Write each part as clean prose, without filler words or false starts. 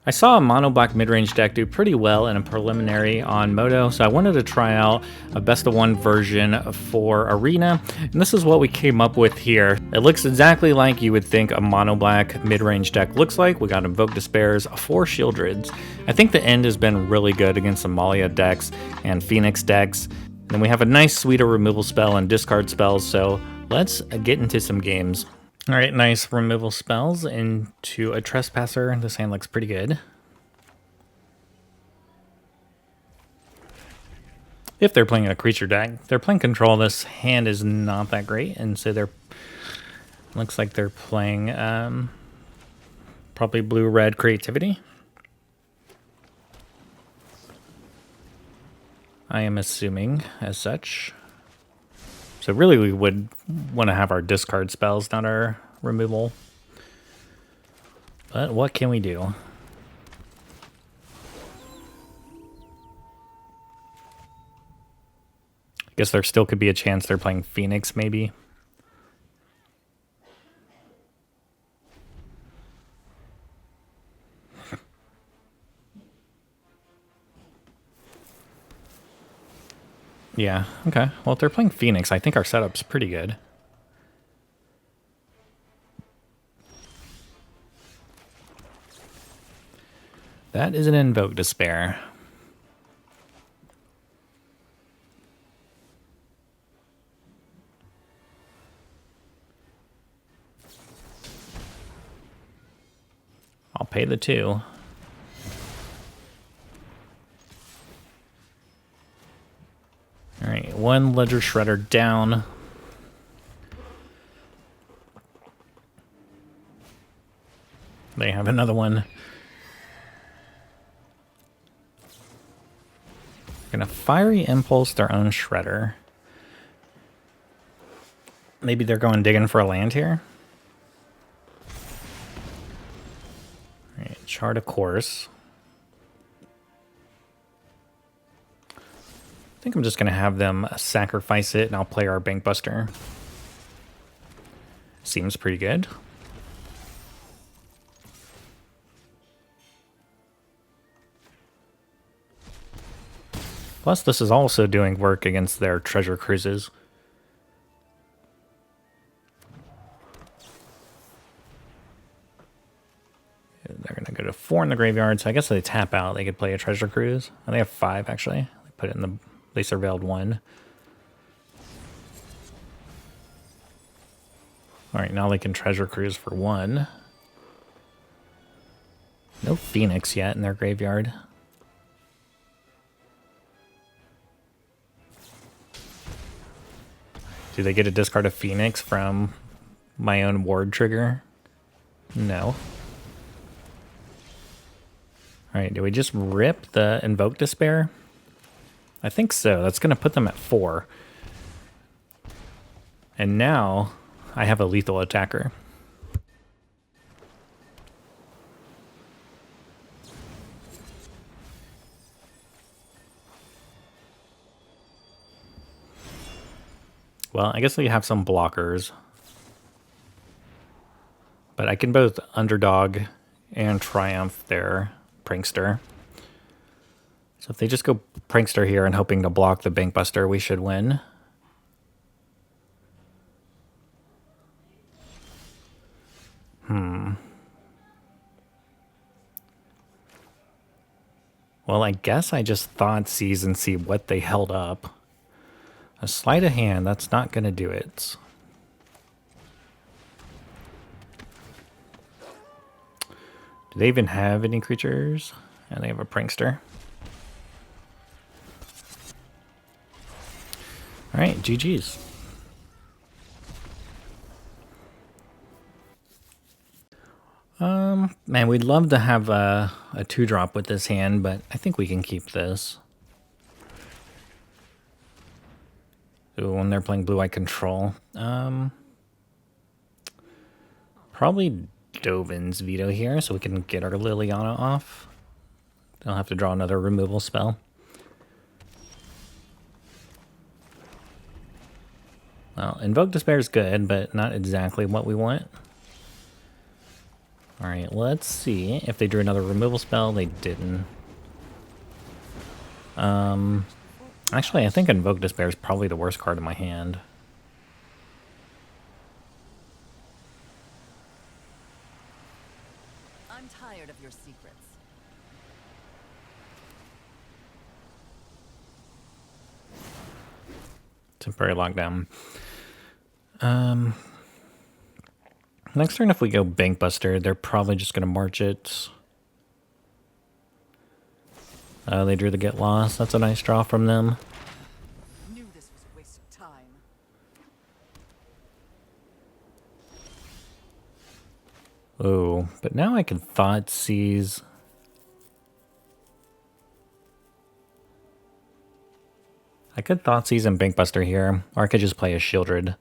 I saw a mono black midrange deck do pretty well in a preliminary on Moto, so I wanted to try out a best of one version for Arena, and this is what we came up with here. It looks exactly like you would think a mono black midrange deck looks like. We got Invoke Despairs, 4 Sheoldreds. I think the end has been really good against Amalia decks and Phoenix decks. And then we have a nice suite of removal spell and discard spells, so let's get into some games. All right, nice removal spells into a Trespasser. This hand looks pretty good. If they're playing a creature deck, if they're playing control, this hand is not that great, and so they're looks like they're playing probably blue-red creativity. I am assuming as such. So really we would want to have our discard spells, not our removal. But what can we do? I guess there still could be a chance they're playing Phoenix, maybe. Yeah, okay. Well, if they're playing Phoenix, I think our setup's pretty good. That is an Invoke Despair. I'll pay the 2. Alright, 1 Ledger Shredder down. They have another one. They're gonna Fiery Impulse their own Shredder. Maybe they're going digging for a land here. Alright, Chart a Course. I think I'm just going to have them sacrifice it, and I'll play our Bankbuster. Seems pretty good. Plus, this is also doing work against their Treasure Cruises. They're going to go to 4 in the graveyard, so I guess they tap out. They could play a Treasure Cruise. Oh, they have 5, actually. They put it in the... They surveilled 1. Alright, now they can Treasure Cruise for 1. No Phoenix yet in their graveyard. Do they get to discard a Phoenix from my own ward trigger? No. Alright, do we just rip the Invoke Despair? I think so. That's going to put them at 4. And now I have a lethal attacker. Well, I guess we have some blockers. But I can both Underdog and Triumph their Prankster. So if they just go Prankster here and hoping to block the Bankbuster, we should win. Well, I guess I just Thoughtseize and see what they held up. A sleight of hand, that's not going to do it. Do they even have any creatures? And they have a Prankster. Alright, GG's. Man, we'd love to have a 2-drop with this hand, but I think we can keep this. Ooh, when they're playing Blue-Eye Control. Probably Dovin's Veto here, so we can get our Liliana off. Don't have to draw another removal spell. Well, Invoke Despair is good, but not exactly what we want. Alright, let's see if they drew another removal spell. They didn't. Actually, I think Invoke Despair is probably the worst card in my hand. I'm tired of your secrets. Temporary lockdown. Next turn, if we go Bankbuster, they're probably just going to march it. They drew the Get Lost. That's a nice draw from them. Knew this was a waste of time. Oh, but now I can Thoughtseize. I could Thoughtseize and Bankbuster here, or I could just play a Sheoldred.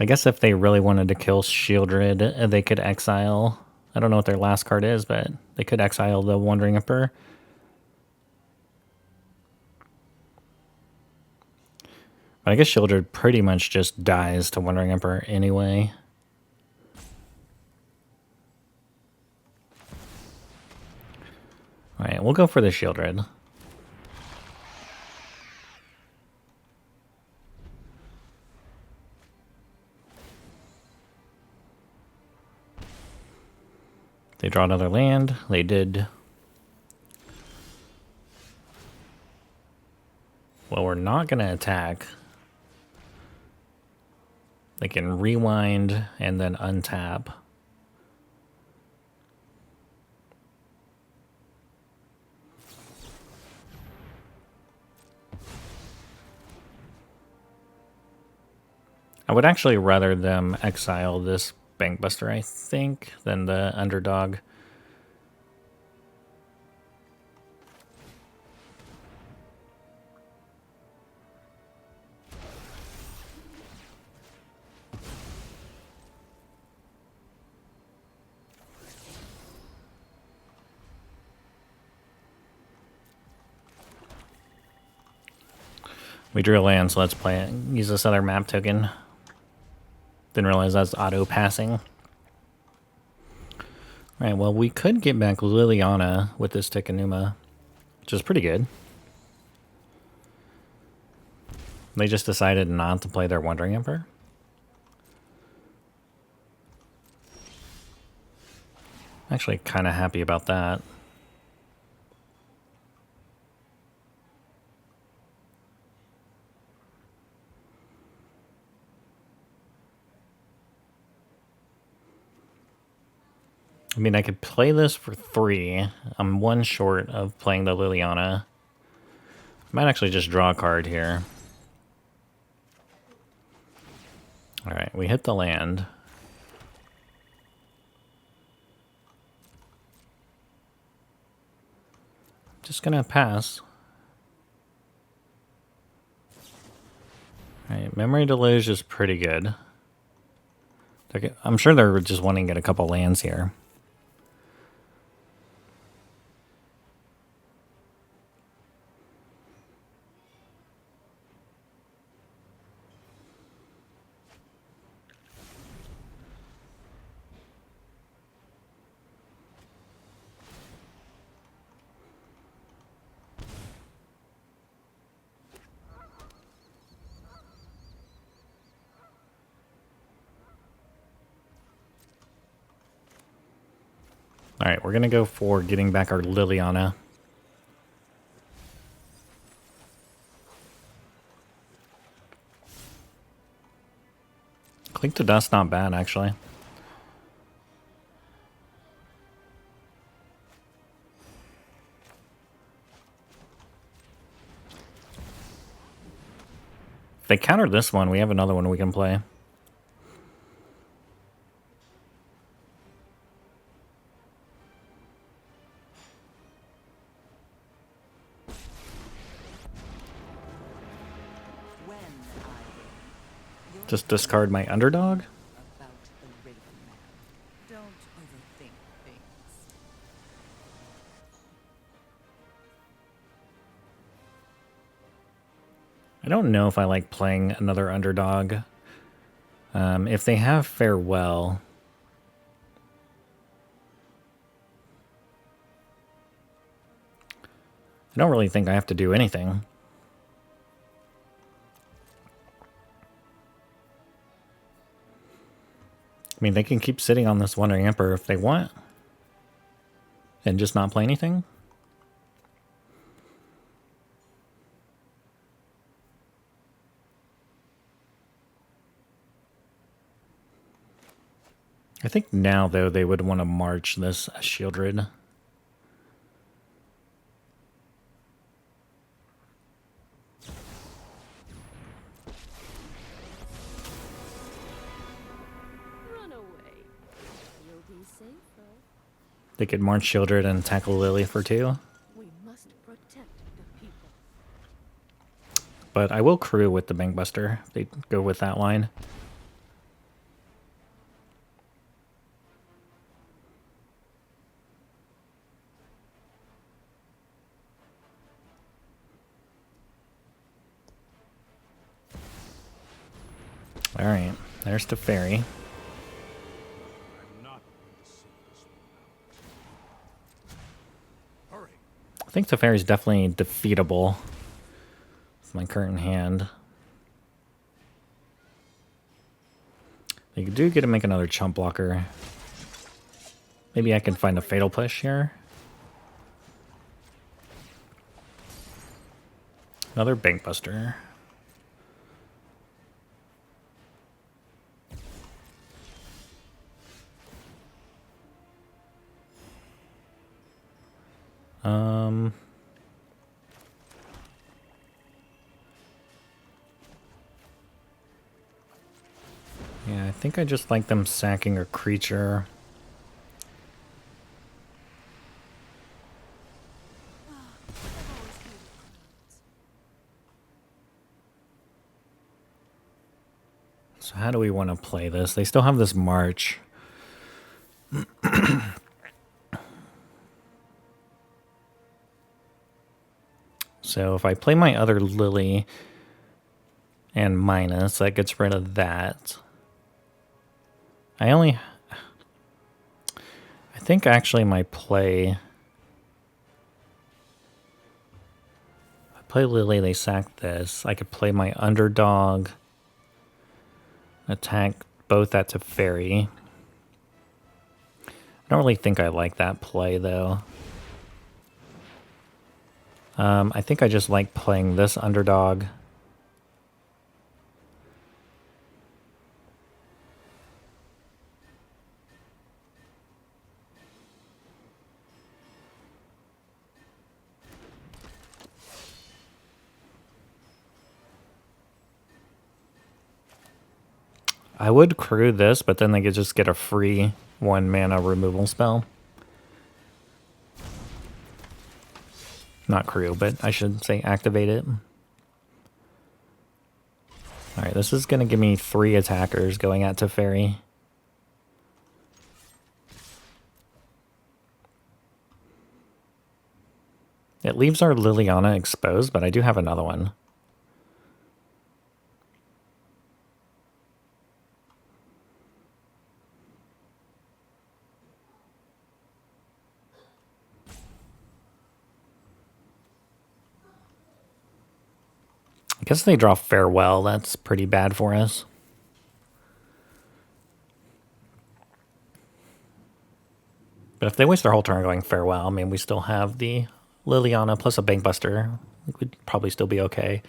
I guess if they really wanted to kill Sheoldred, they could exile. I don't know what their last card is, but they could exile the Wandering Emperor. But I guess Sheoldred pretty much just dies to Wandering Emperor anyway. Alright, we'll go for the Sheoldred. They draw another land. They did. Well, we're not going to attack. They can rewind and then untap. I would actually rather them exile this Bankbuster, I think, than the Underdog. We drew a land, so let's play it. Use this other map token. Didn't realize that's auto-passing. Alright, well, we could get back Liliana with this Takenuma, which is pretty good. They just decided not to play their Wandering Emperor. Actually, kind of happy about that. I mean, I could play this for 3. I'm 1 short of playing the Liliana. Might actually just draw a card here. Alright, we hit the land. Just gonna pass. Alright, Memory Deluge is pretty good. I'm sure they're just wanting to get a couple lands here. Alright, we're going to go for getting back our Liliana. Clink to Dust, not bad, actually. If they counter this one, we have another one we can play. Just discard my Underdog? About the Raven Man. Don't overthink things. don't know if I like playing another underdog. If they have Farewell, I don't really think I have to do anything. I mean, they can keep sitting on this Wandering Emperor if they want and just not play anything. I think now, though, they would want to march this Sheoldred. Run away. You'll be safer. They could march Sheoldred and tackle Lily for 2. We must protect the people. But I will crew with the Bankbuster if they go with that line. Alright, there's the fairy. I think the fairy's definitely defeatable with my current hand. You do get to make another chump blocker. Maybe I can find a fatal push here. Another Bankbuster. Yeah, I think I just like them sacking a creature. So how do we want to play this? They still have this march. So if I play my other Lily and minus, that gets rid of that. I think actually my play... If I play Lily, they sack this. I could play my underdog, attack both that to fairy. I don't really think I like that play, though. I think I just like playing this underdog. I would crew this, but then they could just get a free 1 mana removal spell. Not crew, but I should say activate it. Alright, this is going to give me 3 attackers going at Teferi. It leaves our Liliana exposed, but I do have another one. I guess they draw Farewell. That's pretty bad for us. But if they waste their whole turn going Farewell, I mean, we still have the Liliana plus a Bankbuster. We would probably still be okay.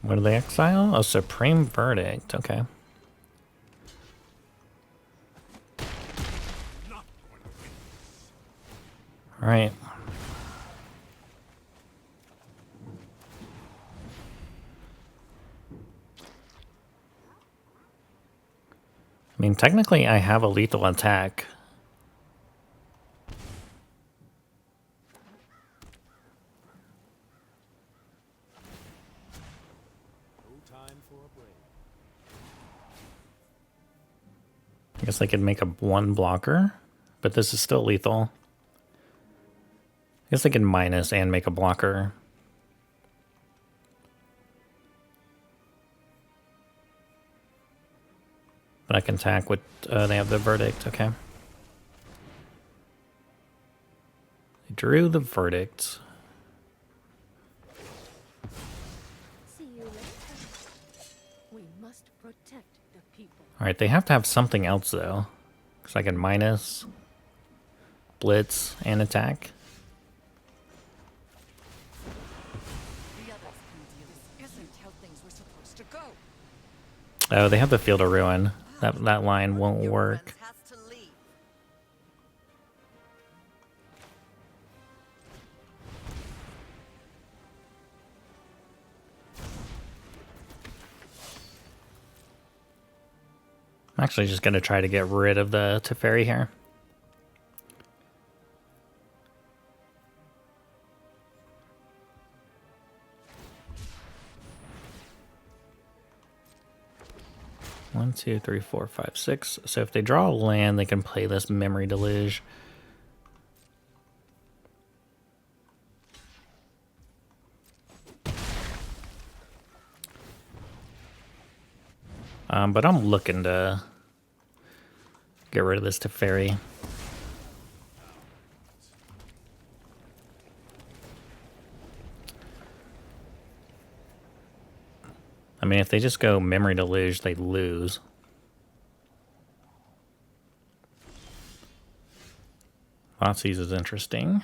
What do they exile? A Supreme Verdict. Okay. All right. I mean, technically, I have a lethal attack. guess I could make a 1 blocker, but this is still lethal. I guess I can minus and make a blocker. But I can attack with, they have the Verdict, okay. I drew the Verdict. See you later. We must protect the people. Alright, they have to have something else though. Because I can minus, blitz, and attack. The others can deal. This isn't how things were supposed to go. Oh, they have the Field of Ruin. That line won't work. Has to leave. I'm actually just going to try to get rid of the Teferi here. One, two, three, four, five, six. So if they draw a land, they can play this Memory Deluge. But I'm looking to get rid of this Teferi. I mean, if they just go Memory Deluge, they lose. Thoughtseize is interesting.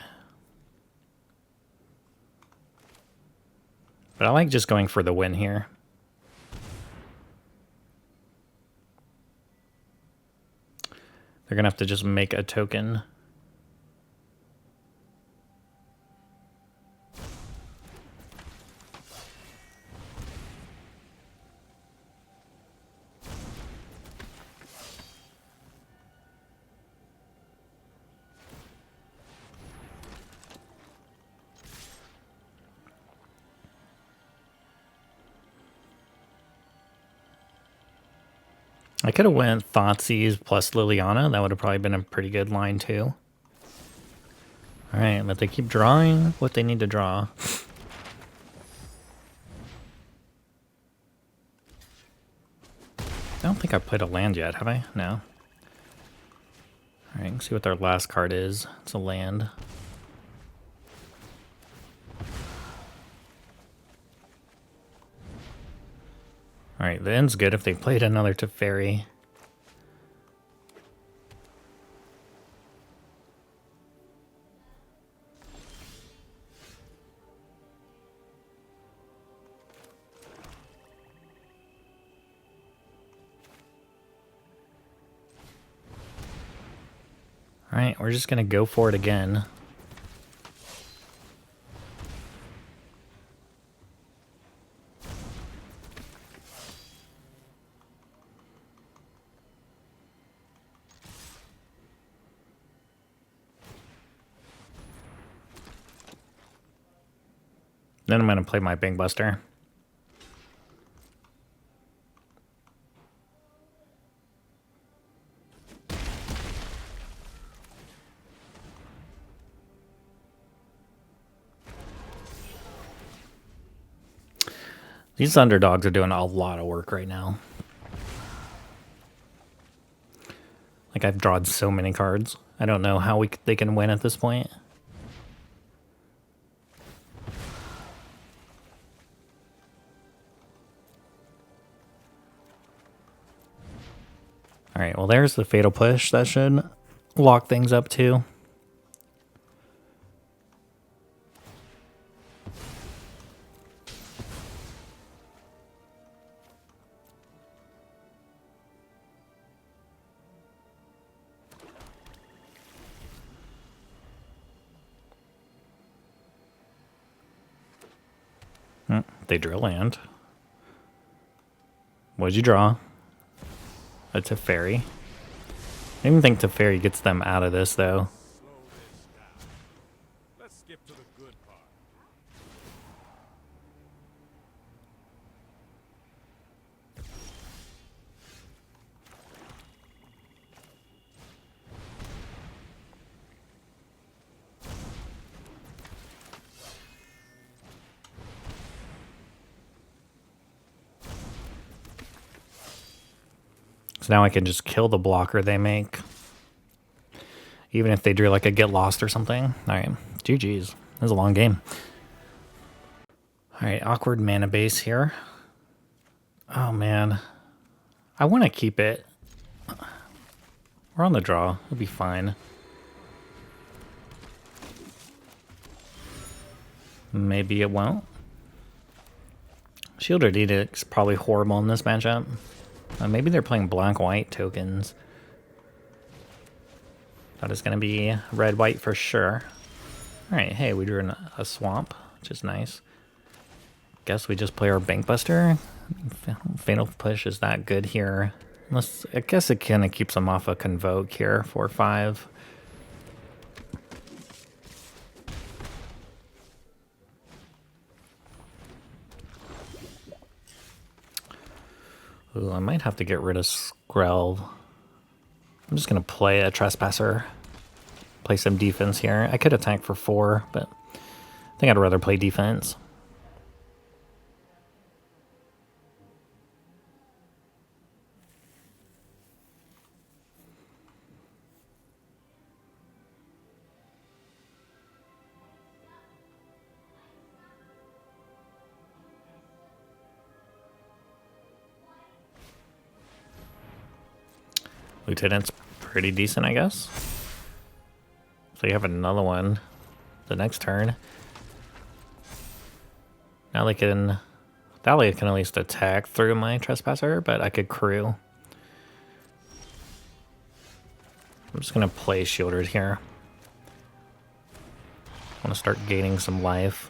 But I like just going for the win here. They're going to have to just make a token. I could have went Thoughtseize plus Liliana. That would have probably been a pretty good line too. Alright, but they keep drawing what they need to draw. I don't think I played a land yet, have I? No. Alright, let's see what their last card is. It's a land. Alright, the end's good if they played another Teferi. Alright, we're just gonna go for it again. Then I'm going to play my Bankbuster. These underdogs are doing a lot of work right now. Like, I've drawn so many cards. I don't know how they can win at this point. Alright, well there's the Fatal Push. That should lock things up too. They drew a land. What'd you draw? A Teferi. I don't even think Teferi gets them out of this, though. Let's skip to the good part. So now I can just kill the blocker they make. Even if they drew like a get lost or something. Alright, GG's. This is a long game. Alright, awkward mana base here. Oh man. I want to keep it. We're on the draw. It'll be fine. Maybe it won't. Sheoldred Edict's probably horrible in this matchup. Maybe they're playing black-white tokens. That is going to be red-white for sure. Alright, hey, we drew a swamp, which is nice. Guess we just play our Bankbuster. Fatal Push is that good here. Unless, I guess it kind of keeps them off a Convoke here, 4-5. Ooh, I might have to get rid of Skrelv. I'm just going to play a Trespasser. Play some defense here. I could attack for 4, but I think I'd rather play defense. Lieutenant's pretty decent, I guess. So you have another one the next turn. Now they can... Thalia can at least attack through my Trespasser, but I could crew. I'm just going to play Sheoldred here. I want to start gaining some life.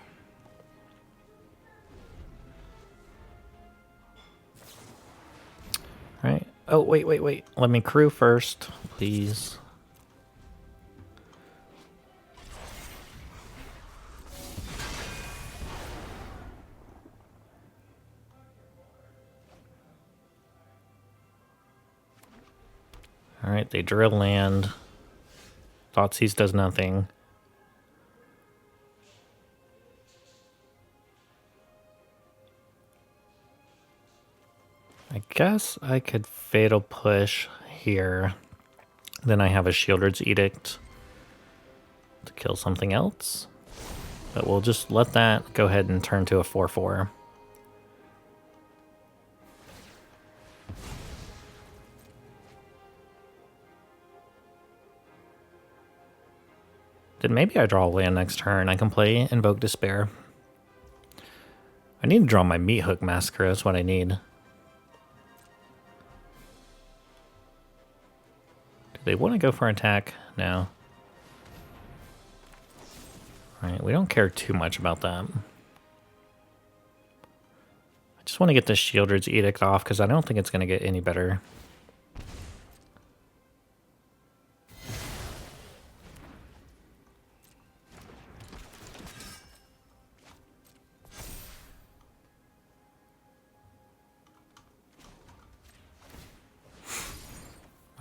Right. Oh, wait. Let me crew first, please. Alright, they drill land. Thoughtseize does nothing. I guess I could Fatal Push here. Then I have a Sheoldred's Edict to kill something else. But we'll just let that go ahead and turn to a 4-4. Then maybe I draw a land next turn. I can play Invoke Despair. I need to draw my Meathook Massacre. That's what I need. Do they want to go for an attack? No. Alright, we don't care too much about that. I just want to get the Sheoldred's Edict off because I don't think it's going to get any better.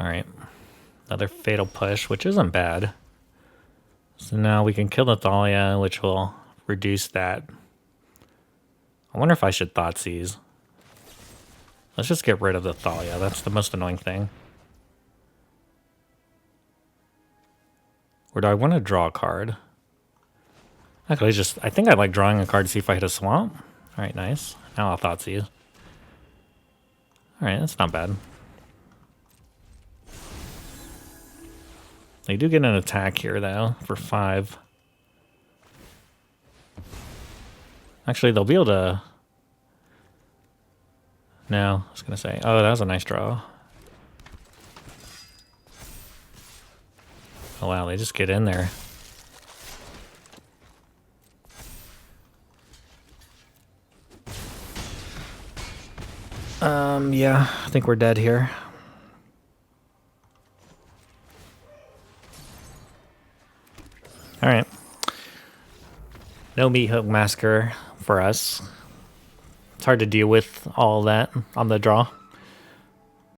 Alright, another Fatal Push, which isn't bad. So now we can kill the Thalia, which will reduce that. I wonder if I should Thoughtseize. Let's just get rid of the Thalia, that's the most annoying thing. Or do I want to draw a card? Actually, I think I like drawing a card to see if I hit a swamp. Alright, nice. Now I'll Thoughtseize. Alright, that's not bad. They do get an attack here, though, for 5. Actually, they'll be able to... No, I was going to say... Oh, that was a nice draw. Oh, wow, they just get in there. Yeah, I think we're dead here. Alright. No Meathook Massacre for us. It's hard to deal with all that on the draw.